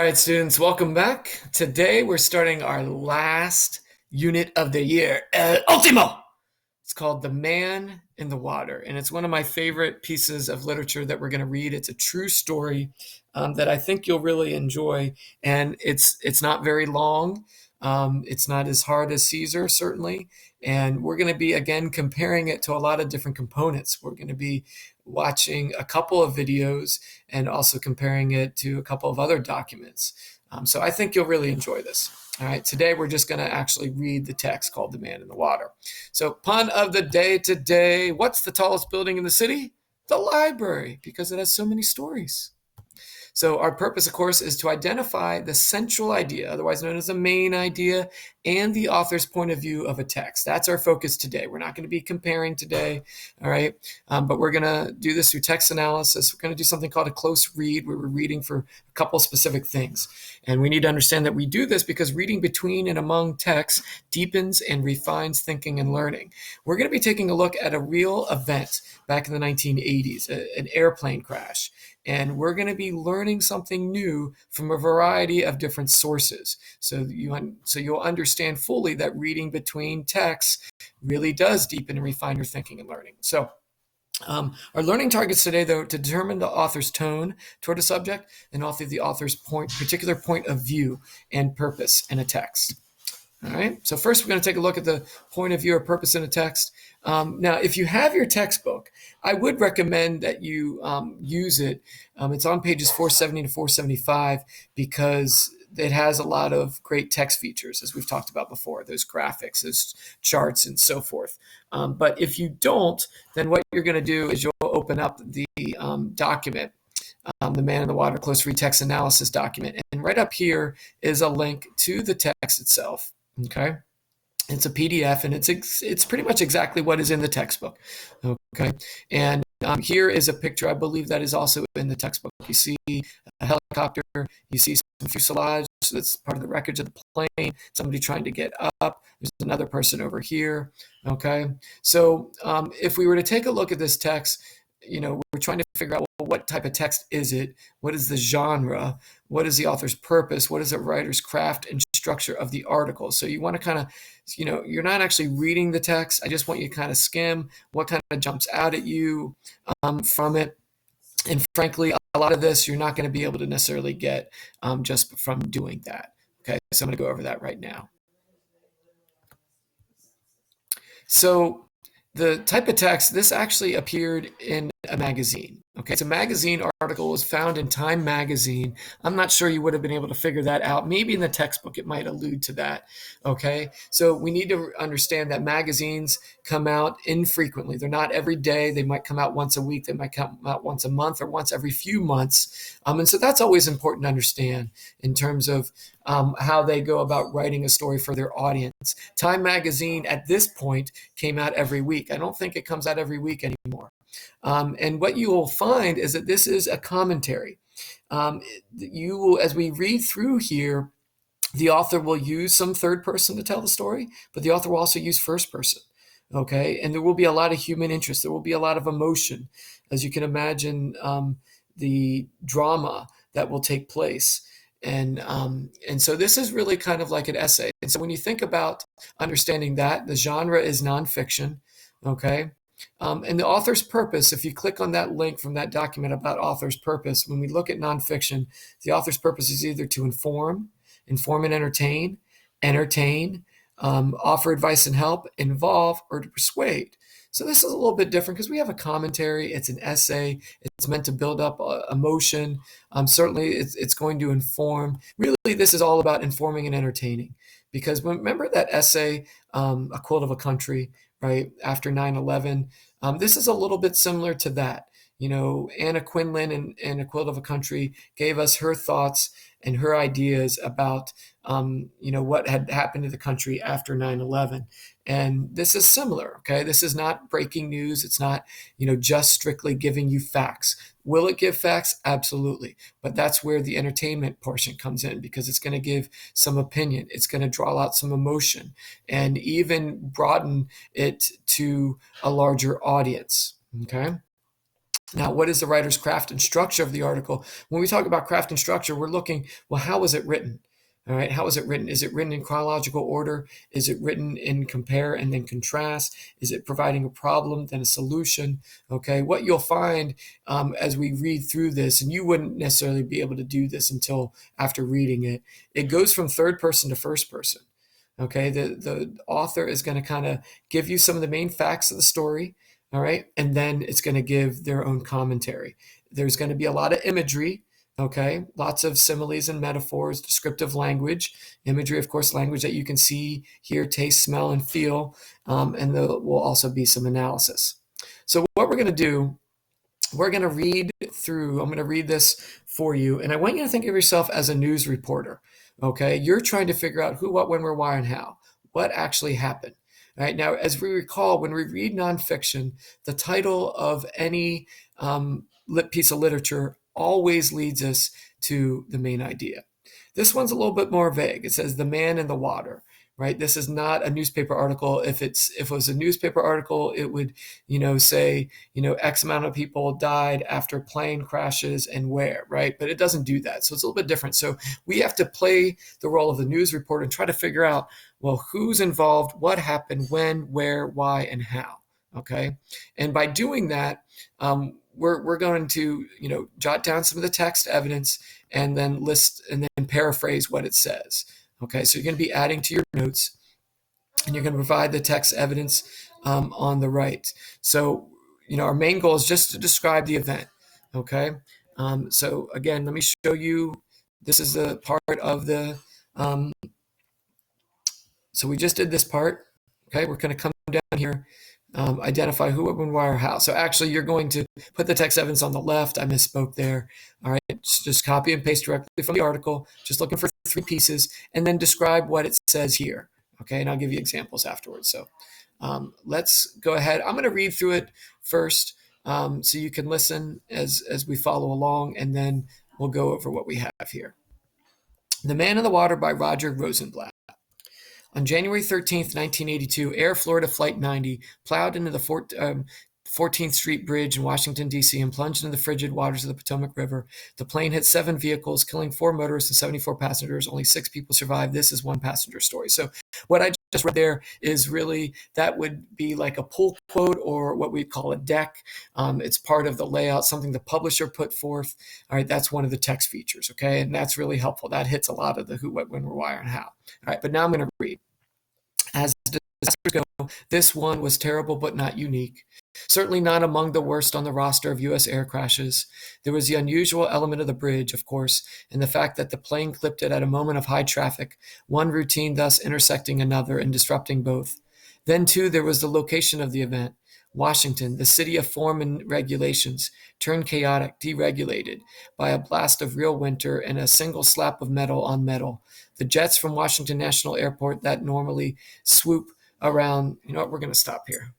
All right, students, welcome back. Today we're starting our last unit of the year, Ultimo. It's called The Man in the Water, and it's one of my favorite pieces of literature that we're going to read. It's a true story that I think you'll really enjoy, and it's not very long. It's not as hard as Caesar, certainly, and we're going to be, again, comparing it to a lot of different components. We're going to be watching a couple of videos and also comparing it to a couple of other documents. So I think you'll really enjoy this. All right, today we're just going to actually read the text called The Man in the Water. So, pun of the day today, what's the tallest building in the city? The library, because it has so many stories. So our purpose, of course, is to identify the central idea, otherwise known as the main idea, and the author's point of view of a text. That's our focus today. We're not going to be comparing today, all right? But we're going to do this through text analysis. We're going to do something called a close read, where we're reading for a couple specific things. And we need to understand that we do this because reading between and among texts deepens and refines thinking and learning. We're going to be taking a look at a real event back in the 1980s, an airplane crash. And we're going to be learning something new from a variety of different sources. So you'll understand fully that reading between texts really does deepen and refine your thinking and learning. So our learning targets today, though, to determine the author's tone toward a subject and also the author's particular point of view and purpose in a text. All right, so first we're going to take a look at the point of view or purpose in a text. Now, if you have your textbook, I would recommend that you use it. It's on pages 470 to 475 because it has a lot of great text features, as we've talked about before, those graphics, those charts, and so forth. But if you don't, then what you're going to do is you'll open up the document, the Man in the Water Close Read Text Analysis document. And right up here is a link to the text itself. Okay, it's a PDF, and it's pretty much exactly what is in the textbook. Okay, and here is a picture. I believe that is also in the textbook. You see a helicopter. You see some fuselage. So that's part of the wreckage of the plane. Somebody trying to get up. There's another person over here. Okay, so if we were to take a look at this text, we're trying to figure out, well, what type of text is it? What is the genre? What is the author's purpose? What is the writer's craft and structure of the article? So you want to kind of, you're not actually reading the text. I just want you to kind of skim what kind of jumps out at you from it. And frankly, a lot of this you're not going to be able to necessarily get just from doing that. Okay, so I'm going to go over that right now. So the type of text, this actually appeared in a magazine. Okay, it's a magazine article. It was found in Time magazine. I'm not sure you would have been able to figure that out. Maybe in the textbook it might allude to that. Okay, so we need to understand that magazines come out infrequently. They're not every day. They might come out once a week. They might come out once a month or once every few months. And so that's always important to understand in terms of how they go about writing a story for their audience. Time magazine at this point came out every week. I don't think it comes out every week anymore. And what you will find is that this is a commentary. You will, as we read through here, the author will use some third person to tell the story, but the author will also use first person. Okay, and there will be a lot of human interest. There will be a lot of emotion, as you can imagine, the drama that will take place. And so this is really kind of like an essay. And so when you think about understanding that, the genre is nonfiction. Okay. And the author's purpose, if you click on that link from that document about author's purpose, when we look at nonfiction, the author's purpose is either to inform and entertain, offer advice and help, involve, or to persuade. So this is a little bit different because we have a commentary. It's an essay. It's meant to build up emotion. Certainly, it's going to inform. Really, this is all about informing and entertaining. Because remember that essay, A Quilt of a Country, right, after 9/11? This is a little bit similar to that. Anna Quinlan in A Quilt of a Country gave us her thoughts and her ideas about, what had happened to the country after 9/11. And this is similar, okay? This is not breaking news. It's not, just strictly giving you facts. Will it give facts? Absolutely. But that's where the entertainment portion comes in because it's going to give some opinion. It's going to draw out some emotion and even broaden it to a larger audience, okay? Now, what is the writer's craft and structure of the article? When we talk about craft and structure, we're looking, well, how was it written? All right, how is it written? Is it written in chronological order? Is it written in compare and then contrast? Is it providing a problem, then a solution? Okay, what you'll find as we read through this, and you wouldn't necessarily be able to do this until after reading it, it goes from third person to first person. Okay, the author is going to kind of give you some of the main facts of the story, all right, and then it's going to give their own commentary. There's going to be a lot of imagery, okay, lots of similes and metaphors, descriptive language, imagery, of course, language that you can see, hear, taste, smell, and feel, and there will also be some analysis. So what we're going to do, we're going to read through, I'm going to read this for you, and I want you to think of yourself as a news reporter. Okay, you're trying to figure out who, what, when, where, why, and how. What actually happened? All right, now, as we recall, when we read nonfiction, the title of any piece of literature always leads us to the main idea. This one's a little bit more vague. It says "The Man in the Water." Right. This is not a newspaper article. If it was a newspaper article, it would, say, X amount of people died after plane crashes and where, right? But it doesn't do that. So it's a little bit different. So we have to play the role of the news reporter and try to figure out, well, who's involved, what happened, when, where, why, and how. Okay. And by doing that, we're going to, jot down some of the text evidence and then list and then paraphrase what it says. Okay, so you're going to be adding to your notes, and you're going to provide the text evidence on the right. So, our main goal is just to describe the event. Okay, so again, let me show you. This is the part of the. So we just did this part. Okay, we're going to come down here, identify who, what, when, why, or how. So actually, you're going to put the text evidence on the left. I misspoke there. All right, just copy and paste directly from the article. Just looking for 3 pieces, and then describe what it says here. Okay, and I'll give you examples afterwards. So let's go ahead. I'm going to read through it first, so you can listen as we follow along, and then we'll go over what we have here. The Man in the Water by Roger Rosenblatt. On January 13th, 1982, Air Florida Flight 90 plowed into the 14th Street Bridge in Washington, D.C., and plunged into the frigid waters of the Potomac River. The plane hit 7 vehicles, killing 4 motorists and 74 passengers. Only 6 people survived. This is one passenger story. So what I just read there is really, that would be like a pull quote, or what we call a deck. It's part of the layout, something the publisher put forth. All right, that's one of the text features, okay? And that's really helpful. That hits a lot of the who, what, when, where, why, and how. All right, but now I'm going to read. As disasters go, this one was terrible but not unique. Certainly not among the worst on the roster of U.S. air crashes. There was the unusual element of the bridge, of course, and the fact that the plane clipped it at a moment of high traffic, one routine thus intersecting another and disrupting both. Then, too, there was the location of the event. Washington, the city of form and regulations, turned chaotic, deregulated by a blast of real winter and a single slap of metal on metal. The jets from Washington National Airport that normally swoop around, we're going to stop here.